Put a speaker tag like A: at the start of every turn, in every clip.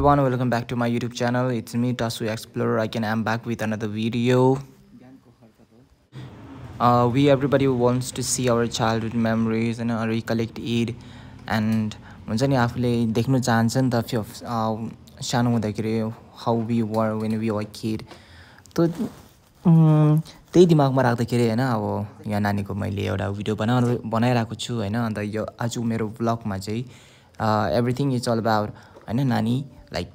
A: everyone, welcome back to my YouTube channel. It's me, Tasu Explorer. Again, I'm back with another video. We everybody wants to see our childhood memories and recollect it. And हुन्छ नि आफूले देख्नु चाहन्छ नि त सानो हुँदाखेरि how we were when we were kid. तो त्यही दिमागमा राख्दाखेरि हैन अब यहाँ नानीको मैले एउटा भिडियो बनाइरहेको छु हैन अन्त यो आज मेरो ब्लगमा चाहिँ एभ्रिथिङ इज अल अबाउट हैन नानी लाइक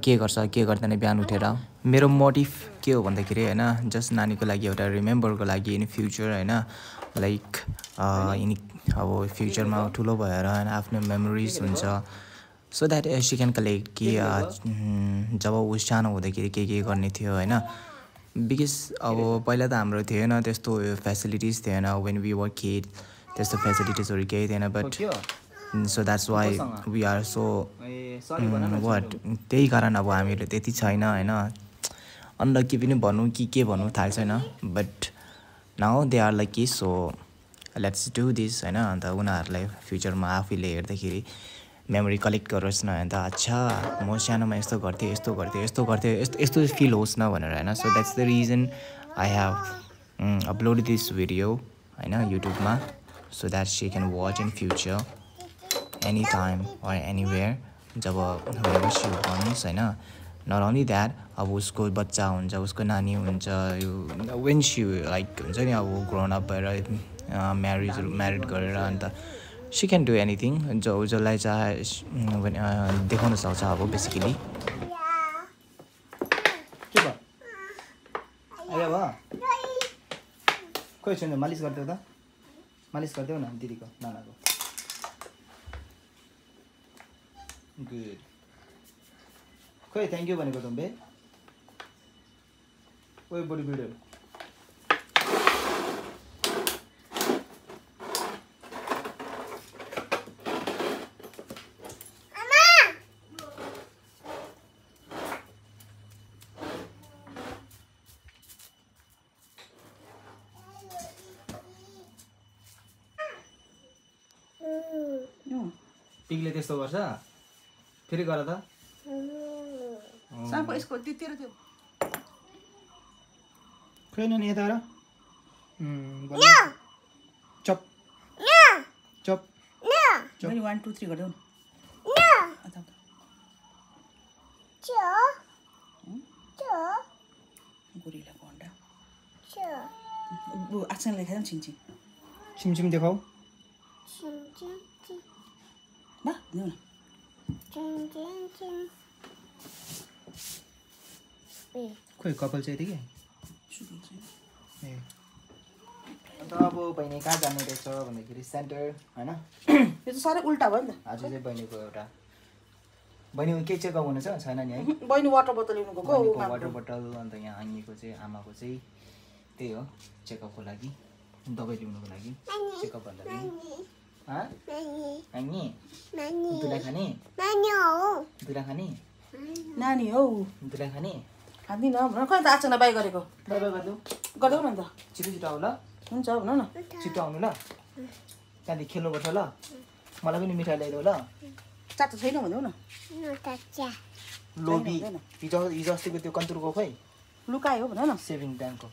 A: के गर्छ के गर्दैन बिहान उठेर मेरो मोटिभ के हो भन्दाखेरि हैन जस्ट नानीको लागि एउटा रिमेम्बरको लागि इन फ्युचर हैन लाइक अब फ्युचरमा ठुलो भएर हैन आफ्नो मेमोरिज हुन्छ so that she can collect कि जब उ सानो हुँदाखेरि के गर्ने थियो हैन बिकज अब पहिला त हाम्रो थिएन त्यस्तो फेसिलिटिज थिएन व्हेन वी वर किड त्यस्तो फेसिलिटिजहरु केही थिएन but so that's why we are so what त्यही कारण अब हामीले त्यति छैन हैन अन्त के पनि भन्नु के भन्नु थाहा छैन but now they are like so let's do this हैन अन्त उनीहरुलाई फ्युचरमा आफैले हेर्दाखेरि मेमोरी कलेक्ट गरोस् न अन्त अच्छा म सानोमा यस्तो गर्थे यस्तो फिल होस् न भनेर हैन so that's the reason I have uploaded this video हैन युट्युबमा so that she can watch in future anytime or anywhere job whenever she wants हैन not only that अब उसको बच्चा हुन्छ उसको नानी हुन्छ when she like हुन्छ नि अब grown up भएर married गरेर अन्त she can do anything जसलाई चाहे देखाउन सक्छ अब बेसिकली के भयो आयो भयो खोइ छैन मालिस गर्दै त मालिस गर्दै न दिदीको नानाको गुड खोइ थ्यांक यू भनेको त बे ओइ बडी बिल्डर पिगले त्यस्तो गर्छ फेरि गर त
B: सापो यसको त्यतिर थियो
A: खैन नि यता र चप चप
B: मैले 1 2 3 गर्दै हुन् गोरिलाको अन्डा एक्सन लेखाइदिउँ छिमछिम
A: छिम देखाऊ
B: बा दिउ न
A: खोइ कपाल चाहिँ थियो के ए अन्त अब बहिनी कहाँ जानु रहेछ भन्दाखेरि सेन्टर हैन
B: यो त सारै उल्टा भयो नि त
A: आज चाहिँ बहिनीको एउटा बहिनी के चेकअप हुने छ छैन नि है
B: बहिनी वाटर बोतल लिनु गएको
A: वाटर बोतल अन्त यहाँ आङीको चाहिँ आमाको चाहिँ त्यही हो चेकअपको लागि दबाई ल्याउनको लागि चेकअप भन्दा पनि दुला खाने
B: नानी हौ
A: दुला खाने
B: खाँदिन भन खै त आचना बाई गरेको
A: बाई गर्दै
B: गर्दै न त
A: छिटो आऊ ल
B: हुन्छ भन न
A: छिटो आउनु ल त्यहाँदेखि खेल्नुपर्छ ल मलाई पनि मिठाई ल्याइदेऊ ल
B: चाटो छैन भन्देऊ न
A: लोभी हिजो अस्तिको त्यो कन्तुरको खोइ
B: लुकायो भन न
A: सेभिङ ब्याङ्कको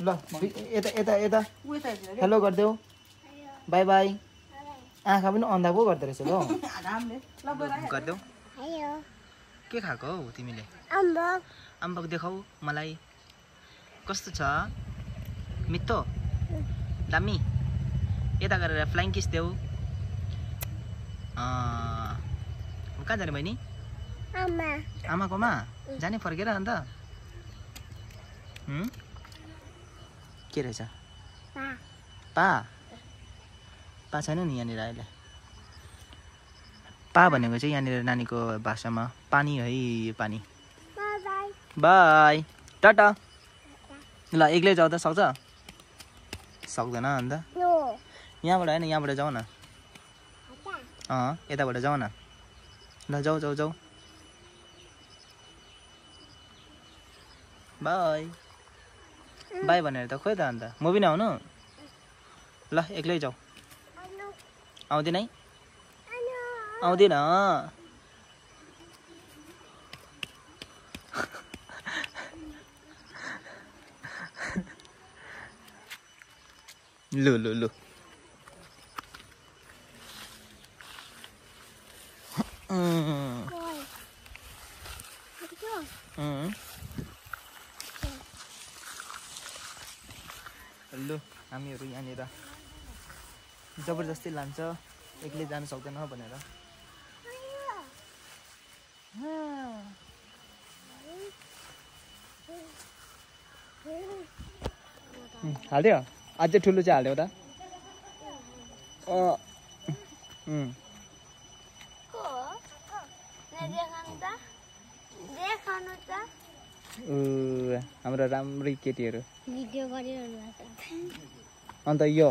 A: ल यता हेलो गरिदेऊ बाई बाई आँखा पनि अन्धा पो गर्दो रहेछ ल गरिदेऊ के खाएको हौ तिमीले अम्बक देखाऊ मलाई कस्तो छ मिठो दामी यता गरेर फ्लाइङ किस देऊ कहाँ जाने बहिनी आमाकोमा जाने फर्केर अन्त के रहेछ पा छैन नि यहाँनिर अहिले पा भनेको चाहिँ यहाँनिर नानीको भाषामा पानी है पानी बाई टाटा ल एक्लै जाऊ त सक्छ सक्दैन अन्त यहाँबाट होइन यहाँबाट जाऊ न यताबाट जाऊ न ल जाऊ बाई बाई भनेर त खोइ त अन्त म पनि आउनु ल एक्लै जाऊ आउँदैन है आउँदैन लु लु लु लु हामीहरू यहाँनिर जबरजस्ती लान्छ एक्लै जान सक्दैन भनेर हाल्दियो अझै ठुलो चाहिँ हाल्दियो त हाम्रो राम्रै केटीहरू अन्त यो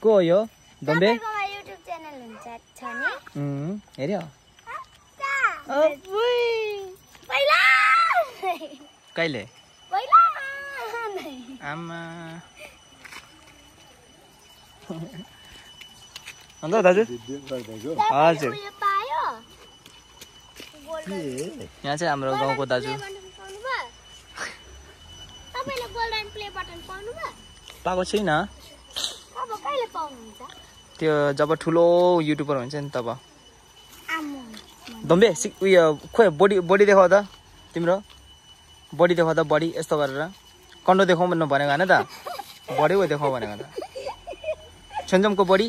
A: को हो यो दम्बे
C: युट्युब च्यानल हुन्छ छ नि
A: हेर्यो कहिले आमा अन्त दाजु हजुर यहाँ चाहिँ हाम्रो गाउँको दाजु पाएको छैन त्यो जब ठुलो युट्युबर हुन्छ नि तब दम्बे उयो खोइ बडी देखाउ त तिम्रो बडी देखाउ त बडी यस्तो गरेर कन्डो देखाउ भन्नु भनेको होइन त बडी हो देखाउ भनेको त छन्जमको बडी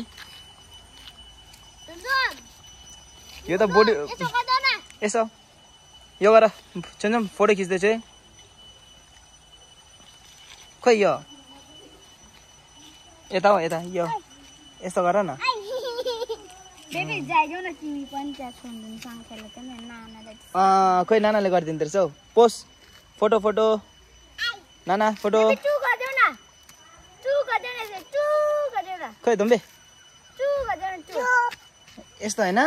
A: यो त बडी यसो यो गर छन्जम फोटो खिच्दैछ है खोइ यो यता हो यता यो यस्तो गर न खोइ नानाले गरिदिँदो रहेछ हौ पोस्ट फोटो फोटो नाना फोटो खोइ दम्बे यस्तो होइन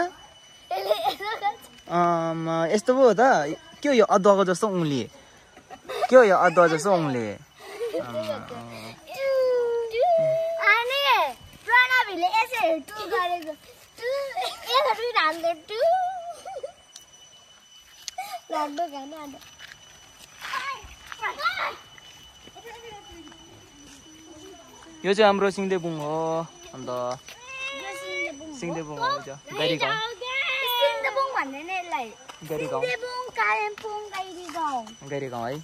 A: यस्तो पो हो त के हो यो अदुवाको जस्तो उङ्ली के हो यो अदुवा जस्तो उङ्ली यो चाहिँ हाम्रो सिङ्देबुङ हो अन्त सिङ्देबुङ हो गैरी गाउँ गैरी गाउँ गैरी गाउँ है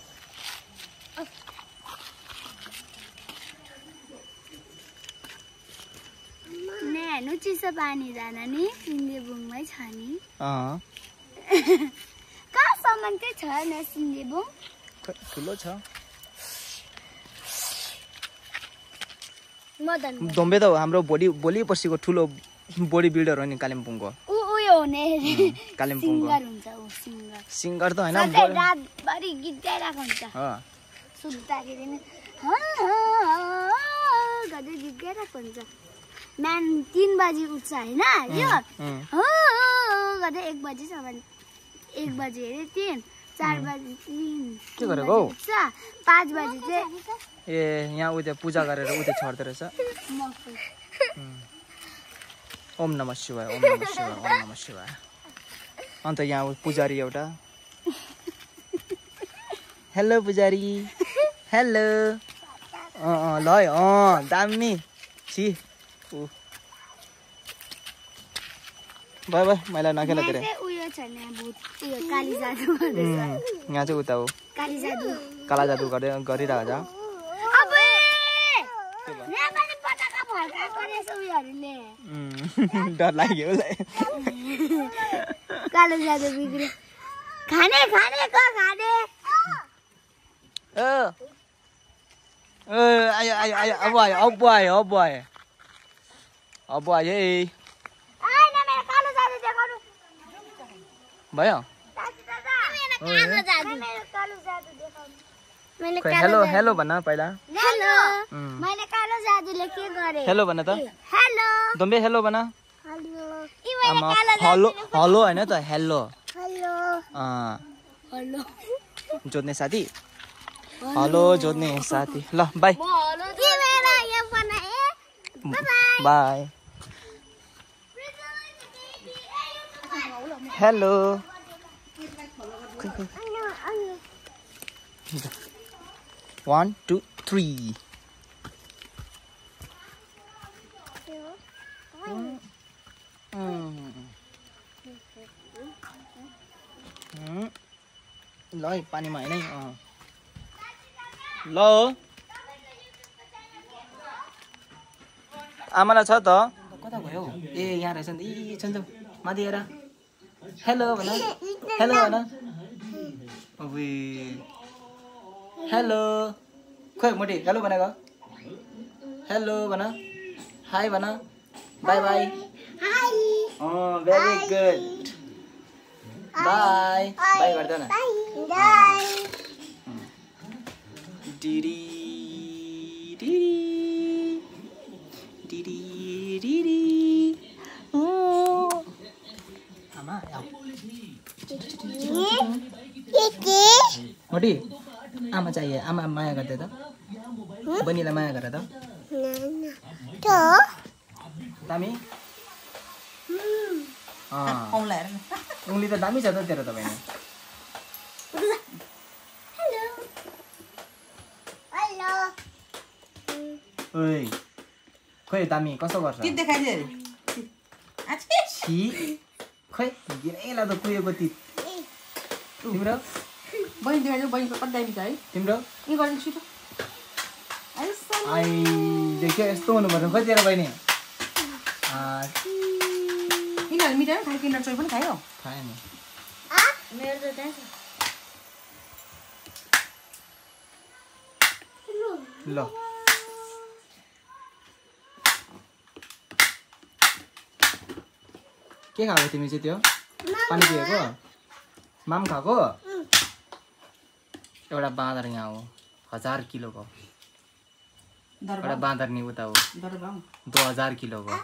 C: हेर्नु चिसो पानी जान नि सिन्देबुङमै छ नि कहाँसम्म चाहिँ छ न सिन्देबुङ
A: ठुलो छ
C: दम्बे
A: त हाम्रो भोलि पर्सिको ठुलो बडी बिल्डर हो नि कालिम्पोङको
C: उयो हुने
A: कालिम्पोङको सिङ्गर त होइन
C: रातभरि गीत गाइरहेको हुन्छ सुत्दाखेरि गर्दै गीत गाइरहेको हुन्छ बिहान 3 बजी उठ्छ होइन यो गर्दै 1 बजीसम्म 1 बजी हेऱ्यो 3 4 बजी 3
A: के गरेको हौ
C: 5 बजी चाहिँ
A: ए यहाँ उता पूजा गरेर उता छर्दो रहेछ ओम नमः शिवाय ओम नमः शिवाय ओम नमः शिवाय अन्त यहाँ पुजारी एउटा हेलो पुजारी हेलो ल दामी छि बाय बाय मैले नखेला तेरे
C: उयो छ नि भूत उयो काली जादु गर्दैछ
A: यहाँ चाहिँ उता हो काला जादु गरिरहेको छ
C: अबे यहाँ पनि पटाका फर्काएको रहेछ उयोहरुले
A: डर लाग्यो उसलाई
C: कालो जादु बिग्रे खाने
A: आयो अब आयो है भयो हेलो हेलो भन्न पहिला
C: हेलो मैले कालो जादुले के गरे
A: हेलो भन्न त
C: हेलो
A: दम्बे हेलो भन्न
C: हेलो
A: हेलो हेलो हैन त हेलो
C: हेलो हेलो
A: जोड्ने साथी हेलो जोड्ने साथी ल बाइ बाइ हेलो 1 2 3 ल है पानीमा हैन ल आमालाई छ त कता गयो ए यहाँ रहेछ नि इ छन् माथि हेर हेलो भन हेलो भन अबे हेलो खोइ मोटी हेलो भनेको हेलो भन हाई भन by by very good by by गर्दैन डिडी डिडी डिडी डिडी आमा मोटी आमा चाहिए आमा माया गर्दै त बहिनीलाई माया गर त दामी उंगली त दामी छ त तेरो त बहिनी ओइ खोइ दामी कसो गर्छ
B: टिप देखाइदिए
A: छि खोइ गिरै लाग्दो कुहेको टिप तिम्रो
B: बहिनी देखाइदियो बहिनीको कति दामी छ है
A: तिम्रो
B: के गर्ने छिटो
A: आई देखियो यस्तो हुनुपर्छ खोइ तेरो बहिनी
B: यिनीहरू मिठाई खायो किन्डर जोय पनि खायो
A: खायो नि
C: मेरो त त्यहाँ छ
A: ल के खाएको तिमी चाहिँ त्यो पानी पिएको माम खाएको एउटा बाँदर यहाँ हो 1000 किलोको एउटा बाँदर नि उता हो 2000 किलोको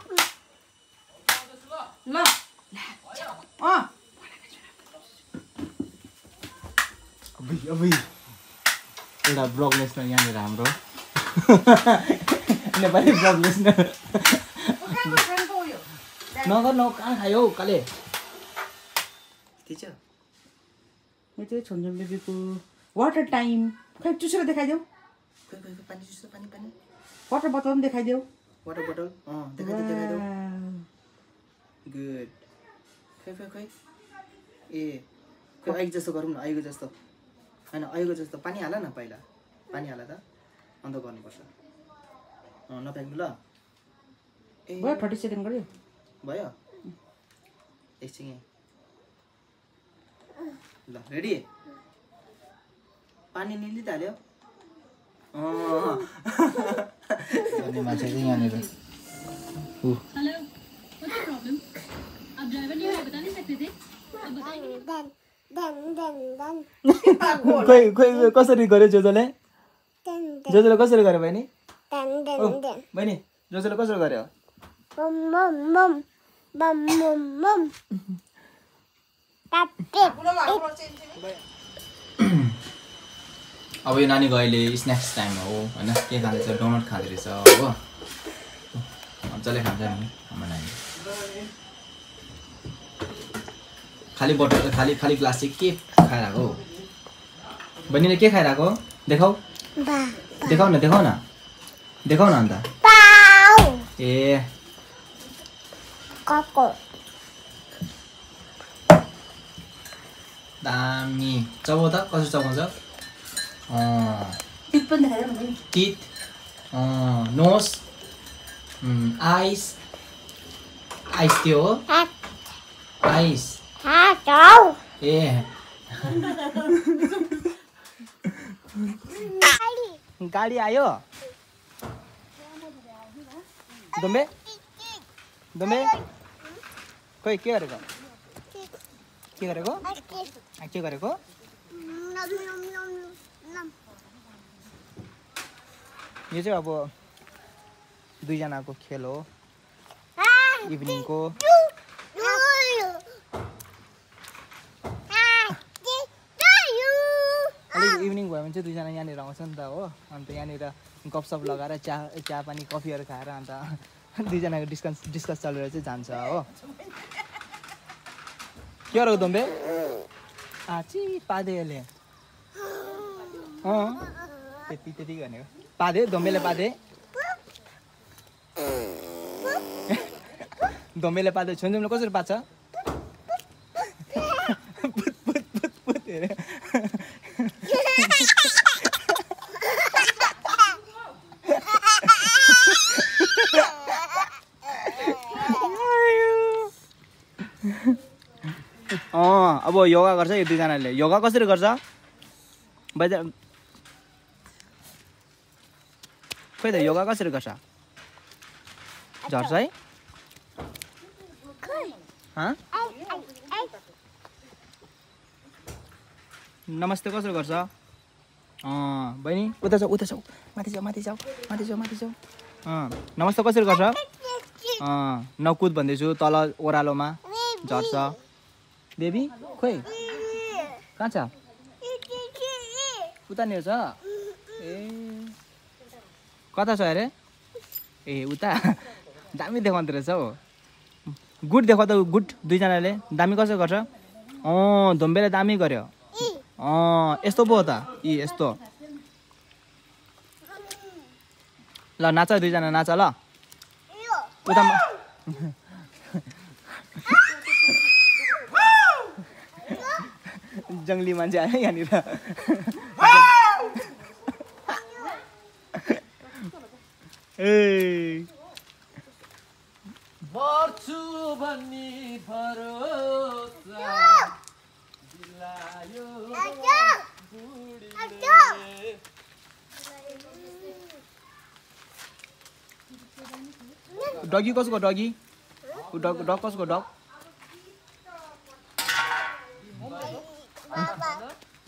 B: ल
A: अबुई एउटा ब्लग लिस्टमा यहाँनिर हाम्रो नेपाली ब्लग लिस्ट नगर न कहाँ खायो काले ठिक छ
B: यो चाहिँ छोन्जोन बेबीको वाटर टाइम खै चुसेर देखाइदेऊ
A: खोइ खोइ पानी चुस्छ पानी पानी
B: वाटर बोतल पनि देखाइदेऊ
A: वाटर बोतल देखाइदेऊ गुड खोइ खोइ खोइ ए खोइ आइक जस्तो गरौँ न आइको जस्तो हैन आइको जस्तो पानी हाल न पहिला पानी हाल त अन्त गर्नुपर्छ नफ्याक्नु ल ए
B: भयो 30 सेकेन्ड गर्यो
A: भयो एकछिन ल रेडी पानी निलिहाल्यो अनि मान्छे चाहिँ यहाँनिर खोइ खोइ कसरी गर्यो जोजोले जोजोले कसरी गर्यो बहिनी बहिनी जोजोले कसरी गर्यो अब यो नानीको अहिले स्न्याक्स टाइम हो होइन के खाँदैछ डोनट खाँदैछ हो मजाले खान्छ नि हाम्रो नानी खाली बोतल खाली खाली ग्लास चाहिँ के खाइरहेको हो बहिनीले के खाइरहेको देखाऊ देखाऊ न देखाऊ न देखाऊ न अन्त ए दामी चबाउ त कसरी चबाउँछ
B: टिप पनि देखाइदेऊ न
A: टिथ नोज आइस आइस त्यो हो आइस ए गाडी आयो दम्बे दम्बे खोइ के गरेको के गरेको के गरेको यो चाहिँ अब दुईजनाको खेल हो इभिनिङको अलिक इभिनिङ भयो भने चाहिँ दुईजना यहाँनिर आउँछ नि त हो अन्त यहाँनिर गफसप लगाएर चिया पानी कफीहरू खाएर अन्त दुईजनाको डिस्कस चलेर चाहिँ जान्छ हो के गरेको दम्बे आची पादेले त्यति त्यति भनेको पादे दम्बेले पादे दम्बेले पादे छोन्जुमले कसरी पाच्छ पुत पुत पुत पुत हेरे
D: अब योगा गर्छ यो दुईजनाले योगा कसरी गर्छ बाजे खोइ त योगा कसरी गर्छ झर्छ है नमस्ते कसरी गर्छ बहिनी उता जाऊ माथि जाऊ नमस्ते कसरी गर्छ नकुद भन्दैछु तल ओह्रालोमा झर्छ बेबी खोइ कहाँ छ उता नि छ ए कता छ अरे ए उता दामी देखाउँदो रहेछ हौ गुड देखाउ त गुड दुईजनाले दामी कसरी गर्छ धोम्बेले दामी गर्यो यस्तो पो हो त यस्तो ल नाच दुईजना नाच ल उता जङ्गली मान्छे आयो यहाँनिर
E: मर्छु भन्ने भरोसा दिलायो
D: डगी कसको डगी डग कसको डग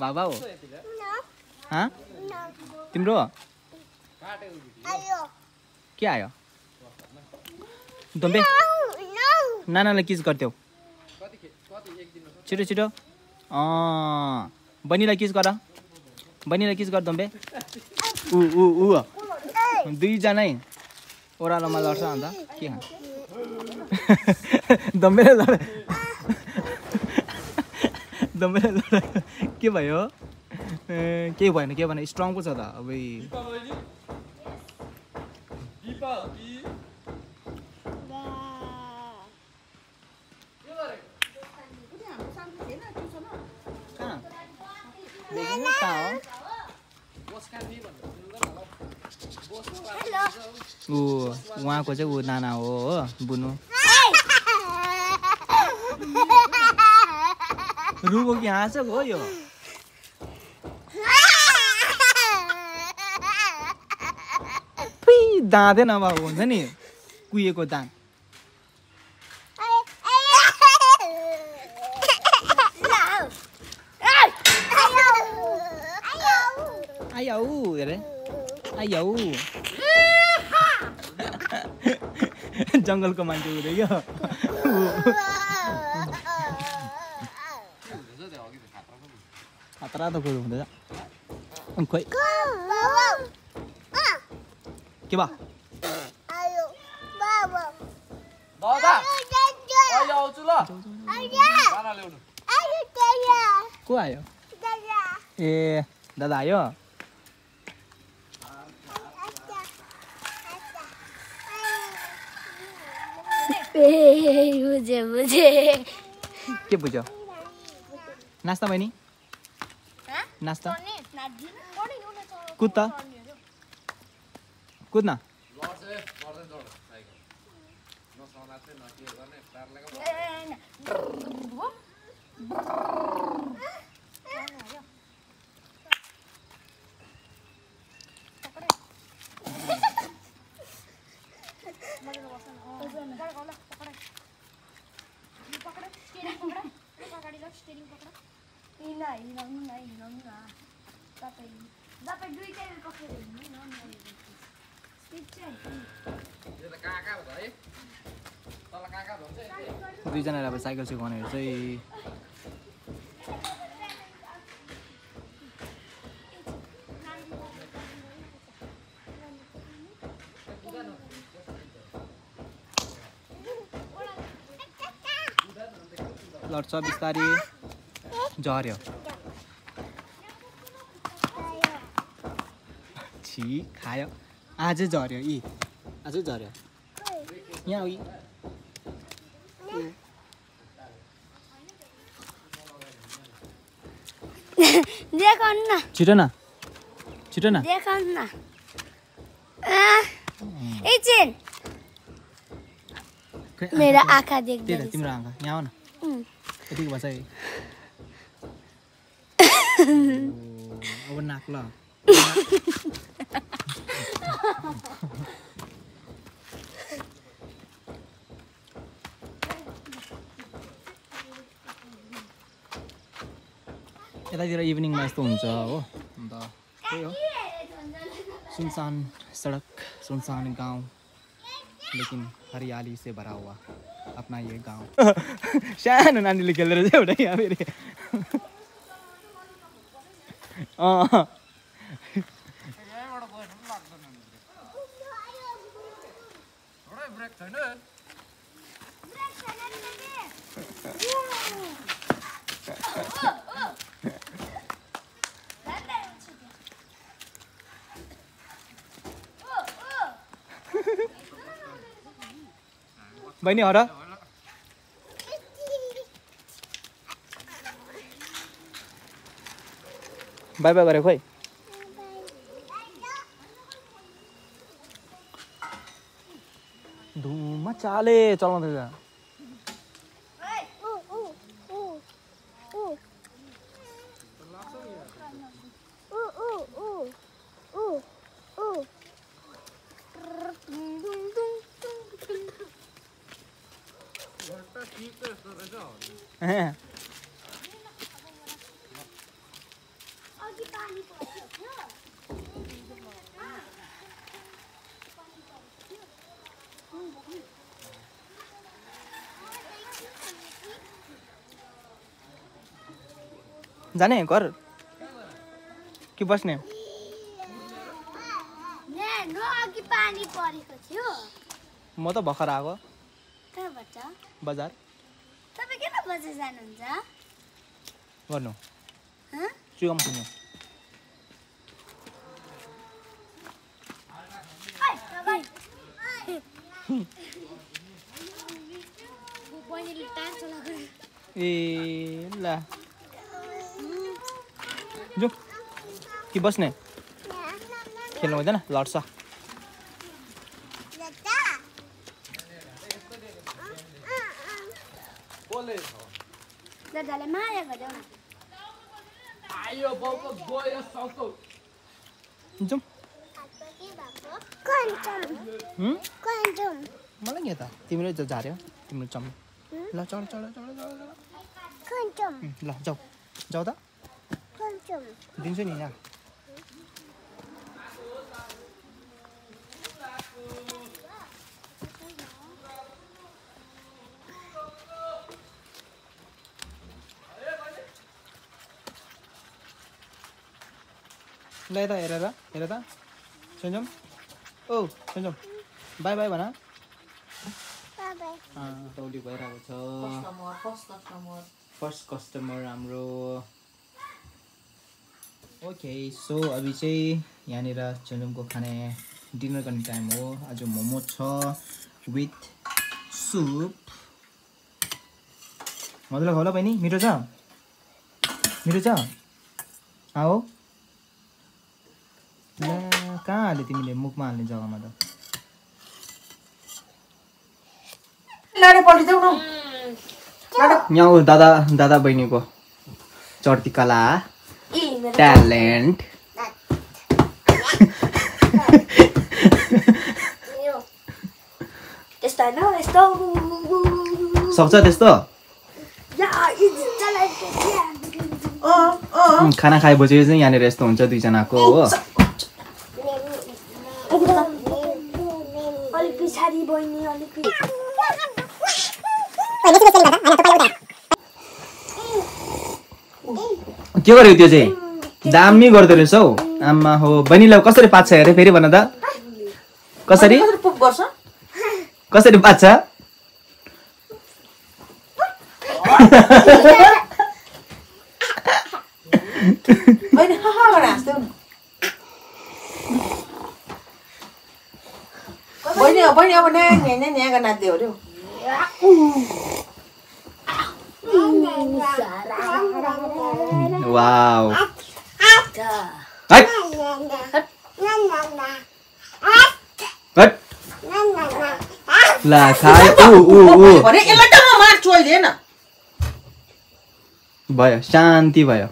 D: बाबा हो तिम्रो के आयो धोम्बे नानालाई किस गर्थ्यौ छिटो बहिनीलाई किस गर धोम्बे ऊ दुईजनै ओह्रालोमा लड्छ अन्त के धोम्बेले लड के भयो केही भएन स्ट्रङ पो छ त अब उहाँको चाहिँ ऊ नाना हो बुनु रुबो कि हाँसको हो यो दाँतै नभएको हुन्छ नि कुहिएको दाँत आइयाउ हेरे आइयाउ जङ्गलको मान्छे हुँदै क्या खतरा त कुरो हुँदैछ खोइ के भयो
E: दादा अहिले आउँछु ल खाना ल्याउनु
D: को आयो ए दादा आयो
C: बुझे
D: के बुझ्यो नास्ता बहिनी नास्ता कुद न दुईजनालाई अब साइकल सिकाउनेहरू चाहिँ लड्छ बिस्तारी झर्यो छि खायो आजै झर्यो आजै झर्यो यहाँ हो
C: देखाउनु न
D: छिटो न
C: देखाउनु न एकछिन मेरो आँखा देख्दैन
D: तिम्रो आँखा यहाँ आऊ न यतिको बस है अब नाक ल यतातिर इभिनिङमा यस्तो हुन्छ हो अन्त त्यही हो सुनसान सडक सुनसान गाउँ लेकिन हरियाली से भरा हुआ अपना ये गाउँ सानो नानीले खेल्दो रहेछ एउटा यहाँ फेरि बहिनी हर बाई बाई गरेको खोइ धुम मजाले चलाउँदैछ जाने घर कि बस्ने
C: अघि पानी परेको थियो
D: म त भर्खर आएको
C: कहाँबाट
D: बजार
C: तपाईँ किन बजार जानुहुन्छ
D: गर्नु चुगम खानु ए ल जो कि बस्ने खेल्नु हुँदैन लड्छ
C: दादाले माया गर्दै
E: आयो बाउको गएर साउको
D: जाउँ
C: कन्चम
D: मलाई के त तिम्रो झार्यो तिम्रो चम ल चढ चढ चढ चढ
C: कन्चम
D: ल जाऊ जाऊ त
C: कन्चम
D: दिन्छु नि यहाँ ल यता हेर त सुन्छौँ ओ सुन्छौँ बाई बाई भन तौली भइरहेको छ फर्स्ट कस्टमर हाम्रो ओके सो अभी चाहिँ यहाँनिर चुनुमको खाने डिनर गर्ने टाइम हो आज मोमो छ विथ सुप मजाले होला बहिनी मिठो छ आओ ला कहाँ हाल्यो तिमीले मुखमा हाल्ने जग्गामा त यहाँ दादा बहिनीको चढती कला ट्यालेन्ट सक्छ त्यस्तो खाना खाएपछि चाहिँ यहाँनिर यस्तो हुन्छ दुईजनाको हो के गर्यो त्यो चाहिँ दामी गर्दो रहेछ हौ आमा हो बहिनीलाई कसरी पाच्छ हेरे फेरि भन त कसरी पाच्छ
B: बहिनी अब न्या गर्न दियो रे
D: वाउ हट ला खाए
B: भने यसलाई त म मार्छु अहिले हैन
D: भयो शान्ति भयो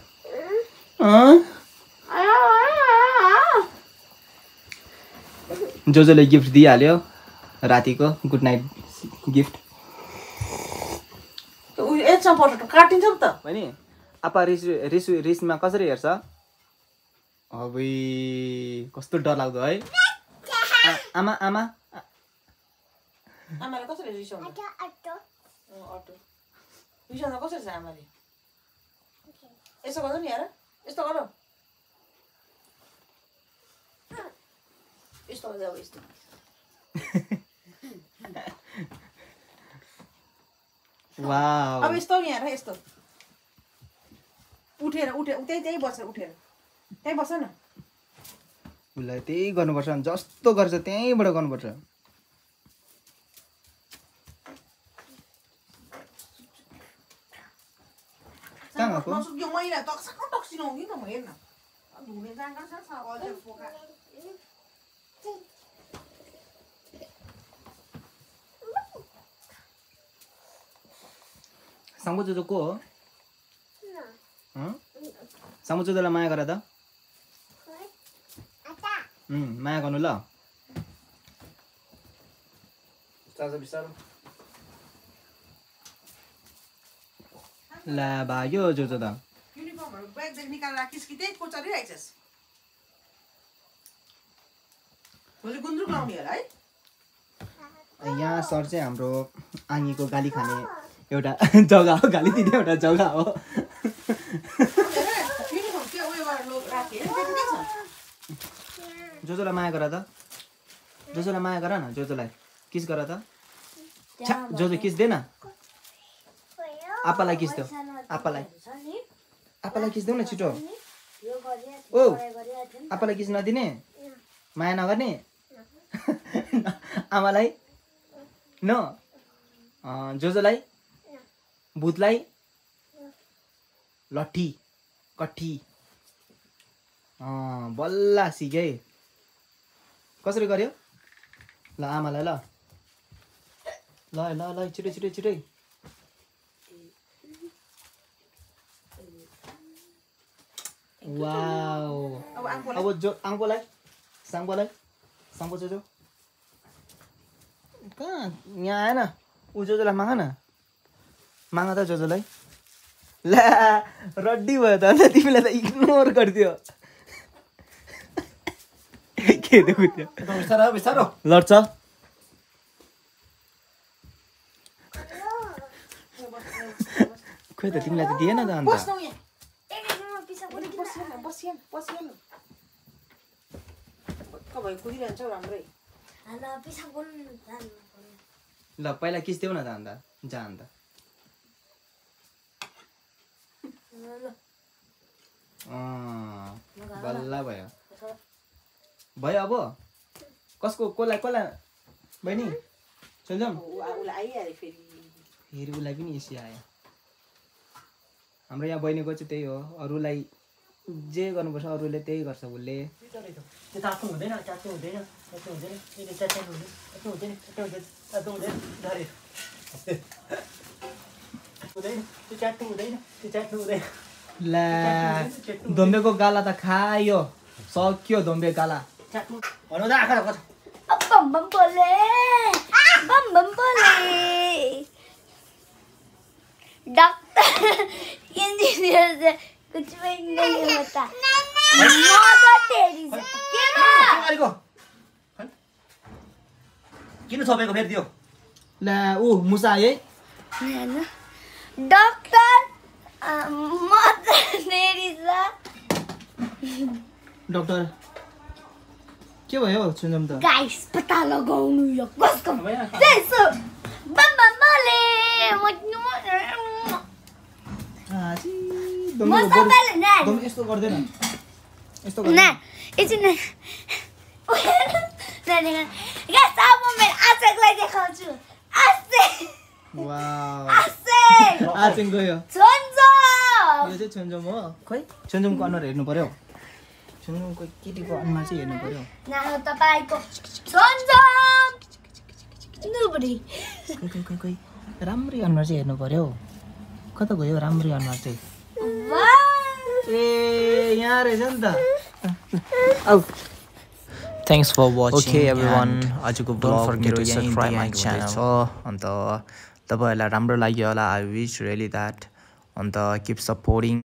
D: जोजोले गिफ्ट दिइहाल्यो रातिको गुड नाइट गिफ्ट
B: यसमा फोटो काटिन्छ नि त
D: बहिनी आपा रिसमा कसरी हेर्छ अबै कस्तो डरलाग्दो है आमा आमा
B: आमाले कसरी रिसाउँछ अटो रिसाउँछ कसरी छ आमाले यसो गर्नु नि यार यस्तो गर यस्तो गर्दा यस्तो
D: वाउ
B: अब यस्तो नि यार यस्तो उठेर त्यही बस्छ उठेर त्यही बस्छ न
D: उसलाई त्यही गर्नुपर्छ जस्तो गर्छ त्यहीँबाट गर्नुपर्छ कहाँ गएको
B: नसुक्यो मैला टक्सिनु नि त म हेर्न धुने जाँगा छ अझै फोका
D: साङ्गो जोजो को हो साङ्गो जोजोलाई माया गर त माया गर्नु ल ला भाग्यो जोजो त
B: युनिफर्महरु ब्यागदेखि निकालेर राखिस् कि त्यही कोचरिरहेछस् भोलि गुन्द्रुक लाउने होला है
D: यहाँ सर चाहिँ हाम्रो आँगीको गाली खाने एउटा जग्गा हो गाली दिने एउटा जग्गा हो जोजोलाई माया गर त जोजोलाई माया गर न जोजोलाई किस गर त जोजो किस दे न आप्पालाई किस देऊ आप्पालाई किस देऊ न छिटो ओ आप्पालाई किस नदिने माया नगर्ने आमालाई न जोजोलाई भूतलाई लट्ठी कट्ठी बल्ल सिके कसरी गर्यो ल आमालाई ल ल ल ल छिटो छिटो छिटै वाओ अब जो आङ्कोलाई साङ्को जोजो कहाँ यहाँ आएन ऊ जोजोलाई माग न माग त जोजोलाई ला रड्डी भयो त अन्त तिमीलाई त इग्नोर गरिदियो के देखु त्यो लड्छ खोइ त तिमीलाई त दिएन त अन्त ल पहिला किस देऊ न त अन्त जा अन्त बल्ल भयो भयो अब कसको कसलाई बहिनी चल्छौँ फेरि उसलाई पनि एसी आयो हाम्रो यहाँ बहिनीको चाहिँ त्यही हो अरूलाई जे गर्नुपर्छ अरूले त्यही गर्छ उसले ला धोम्बेको गाला त खायो सक्यो धोम्बे गाला भन्नु त आँखा
C: बम बम बोले डॉक्टर इंजीनियर से कुछ भी नहीं होता मदर तेरी से के
D: किन छोपेको फेरि दियो ला ऊ मुसा है
C: डॉक्टर मदर तेरी से
D: डॉक्टर के भयो सुनम त
C: गाइस पता लगाउनु यो कसको त्यसो बम बम बोले
D: यस्तो गर्दैन यस्तो
C: गर्दैन ना एकछिन गाइस अब म मेरो आचेकलाई देखाउँछु आसे
D: वाउ
C: आसे
D: आचेक गयो
C: छन्जो
D: यो चाहिँ छन्जम हो खै छन्जमको अनुहार हेर्नु पर्यो सुन्नुको केटीको अनुहार चाहिँ हेर्नु पर्यो
C: न तपाईको सन्जम नुबडी
D: कोही राम्रै अनुहार चाहिँ हेर्नु पर्यो कता गयो राम्रै अनुहार चाहिँ ए यहाँ रहेछ नि त आउ
A: Thanks for watching.
D: Okay, everyone.
A: आजको
D: Don't
A: vlog
D: forget
A: मेरो
D: to
A: यहीँ
D: subscribe my
A: end
D: channel.
A: हुँदैछ। अन्त तपाईहरुलाई राम्रो लाग्यो होला। I wish really that. अन्त keep supporting